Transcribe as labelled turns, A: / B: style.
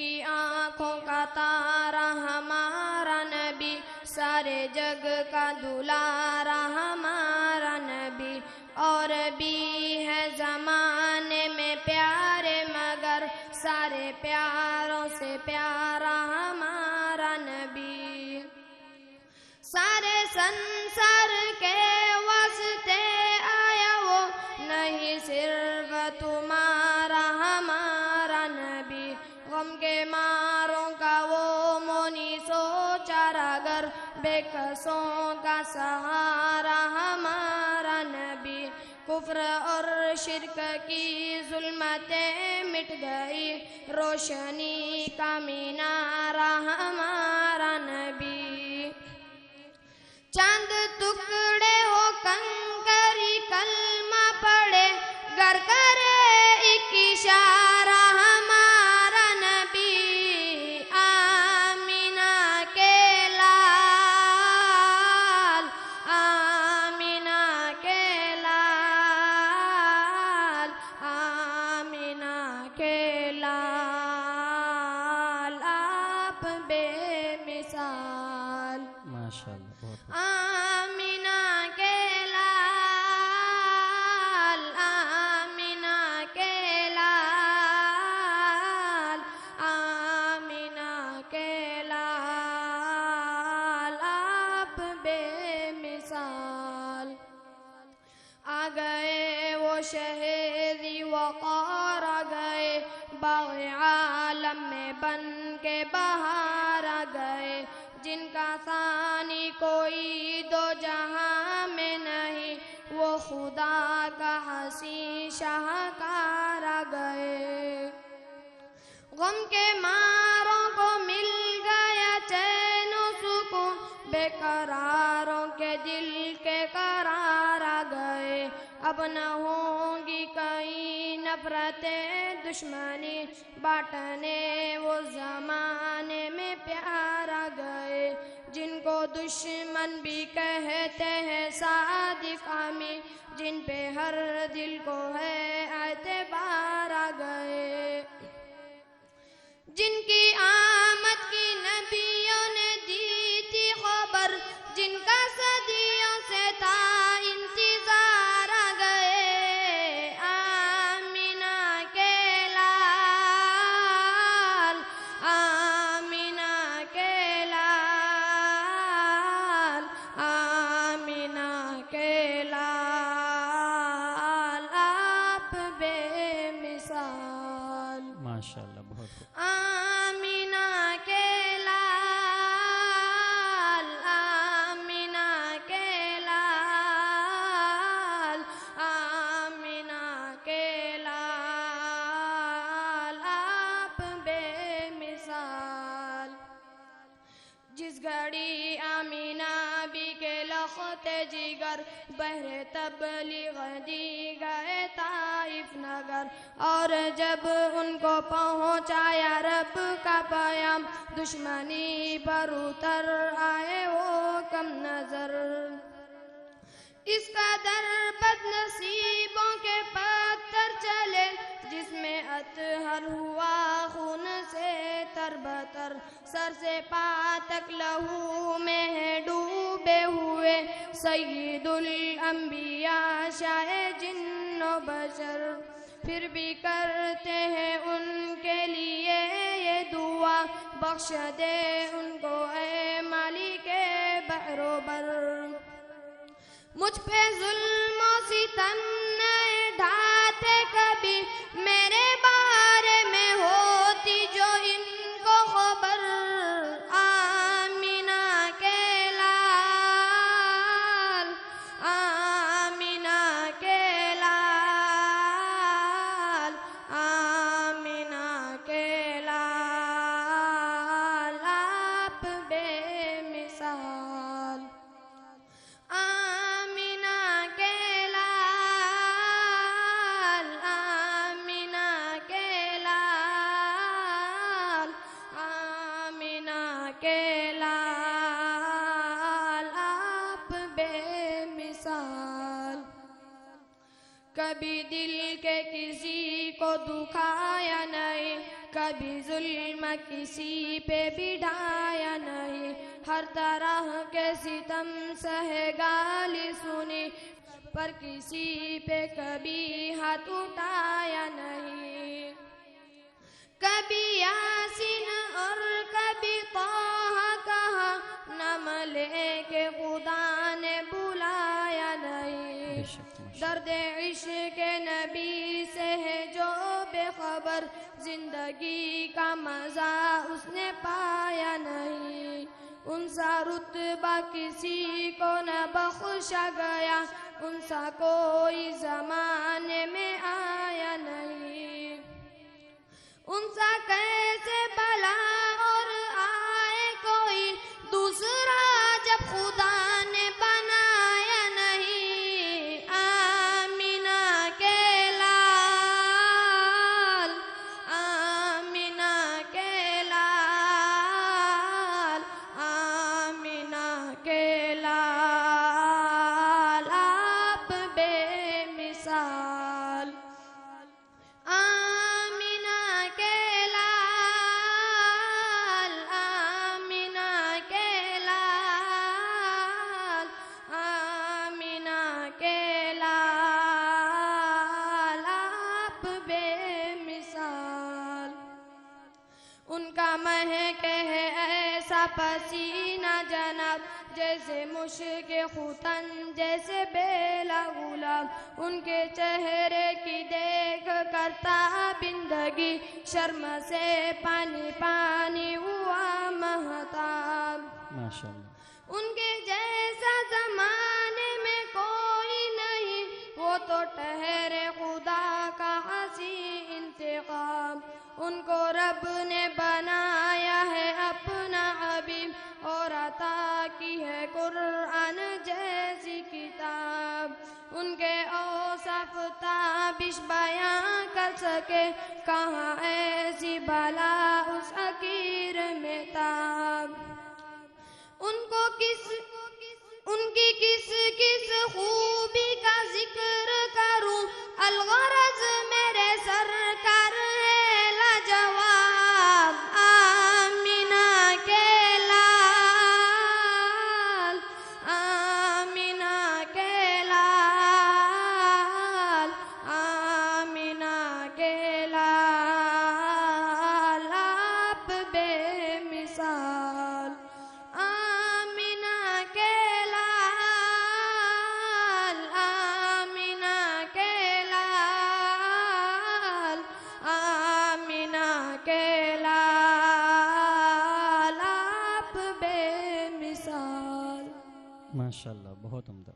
A: کی آنکھوں کا تارا ہمارا نبی، سارے جگ کا دلارا ہمارا نبی، اور بھی ہے زمانے میں پیارے مگر سارے پیاروں سے پیارا ہمارا نبی۔ سارے سنسار کے واسطے آیا وہ، نہیں صرف تمہارا ہمارا نبی، غم کے ماروں کا وہ مونس و چارگر، بے کسوں کا سہارا ہمارا نبی۔ کفر اور شرک کی ظلمتیں مٹ گئی، روشنی کا مینارہ ہمارا نبی۔ چاند ٹکڑے ہو کنکری کلمہ پڑے، گر کرے ایک اشارہ ہمارا نبی۔ آمینہ کے لال، آمینہ کے لال، آمینہ کے لال، آپ بے مثال۔
B: ماشاءاللہ، بہت
A: آمینہ کے لال، آمینہ کے لال، آمینہ کے لال، آپ بے مثال۔ آ گئے وہ شہری وقار، آ گئے باغ عالم میں بن کے بہار، آ گئے جن کا ثانی کوئی دو جہاں میں نہیں، وہ خدا کا حسین شاہکار، آ گئے غم کے ماروں کو مل گیا چین و سکون، بے قراروں کے دل کے قرار، آ گئے اب نہ ہوں گی کہیں نفرتیں دشمنی، بانٹنے وہ زمانے میں پیار، آ گئے جن کو دشمن بھی کہتے ہیں صادق امی، جن پہ ہر دل کو ہے اعتبار، آ گئے جن کی آمد کی نبیوں نے دی تھی خبر، جن کا صدیوں سے تھا انتظار، آ گئے آمینہ کے لال، آمینہ کے لال، آمینہ کے لال، آپ بے مثال۔
B: ماشاءاللہ، بہت خوب۔
A: آمینہ کے لال، آمینہ کے لال، آمینہ کے لال، آپ بے مثال۔ جس گھڑی آمینہ بی کے لخت جگر، بہر تبلیغ دی گئے طائف نگر، اور جب ان کو پہنچایا رب کا پیام، دشمنی پر اتر آئے وہ کم نظر۔ اس قدر بد نصیبوں کے پتھر چلے، جس میں اطہر ہوا خون سے تربتر، سر سے پا تک لہو میں ہے ڈوبے ہوئے، سید الانبیاء شاہ جن و بشر، پھر بھی کرتے ہیں ان کے لیے یہ دعا، بخش دے ان کو اے مالک بحر و بر۔ مجھ پہ ظلم و ستم نہ ڈھاتے کبھی، میرے بارے میں ہوتی جو ان کو خبر، آمینہ کے لال، آمینہ کے لال، آمینہ کے لال، آپ بے مثال۔ آمینہ کے لال، آمینہ کے لال، آمینہ کے لال، آپ بے مثال۔ کبھی دل کے کسی کو دکھایا نہیں، کبھی ظلم کسی پہ بھی ڈھایا نہیں، ہر طرح کے ستم سہے گالی سنی، پر کسی پہ کبھی ہاتھ اٹھایا نہیں۔ کبھی یاسین اور کبھی طہ کہا، نام لے کے خدا نے بلایا نہیں۔
B: بے شک ماشاء
A: درد عشق نبی سے ہے جو بے خبر، زندگی کا مزہ اس نے پایا نہیں۔ ان سا رتبہ کسی کو نہ بخشا گیا، ان سا کوئی زمانے میں آیا نہیں۔ ان سا کیسے بلا اور آئے کوئی دوسرا جب خدا نے بنایا نہیں۔ آمینہ کے لال، آمینہ کے لال، آمینہ کے لال، آپ بے مثال۔ آمینہ کے لال، آمینہ کے لال، آمینہ کے لال، آپ بے مثال۔ ان کا مہک ہے ایسا پسینہ جناب، جیسے مشک ختن، جیسے بیلا گلاب۔ ان کے چہرے کی دیکھ کرتا بندگی، شرم سے پانی پانی ہوا مہتاب۔
B: ماشاء اللہ۔
A: ان کے جیسا زمانے میں کوئی نہیں، وہ تو ٹھہرے خدا کا حسین انتخاب۔ ان کو رب نے بنایا ہے اپنا حبیب، اور عطا کی ہے قرآن جیسی کتاب۔ ان کے اوصاف تابش بیان کر سکے، کہاں ایسی بلا اس حقیر میں تاب۔ ان کی کس کس خوبی کا ذکر کروں، الغرض میرے سرکار ہے لاجواب۔ آمینہ کے لال، آمینہ کے لال، آمینہ کے لال، آپ بے مثال۔ آمینہ کے لال، آمینہ کے لال، آمینہ کے لال، آپ بے مثال۔
B: ماشاء اللہ، بہت عمدہ۔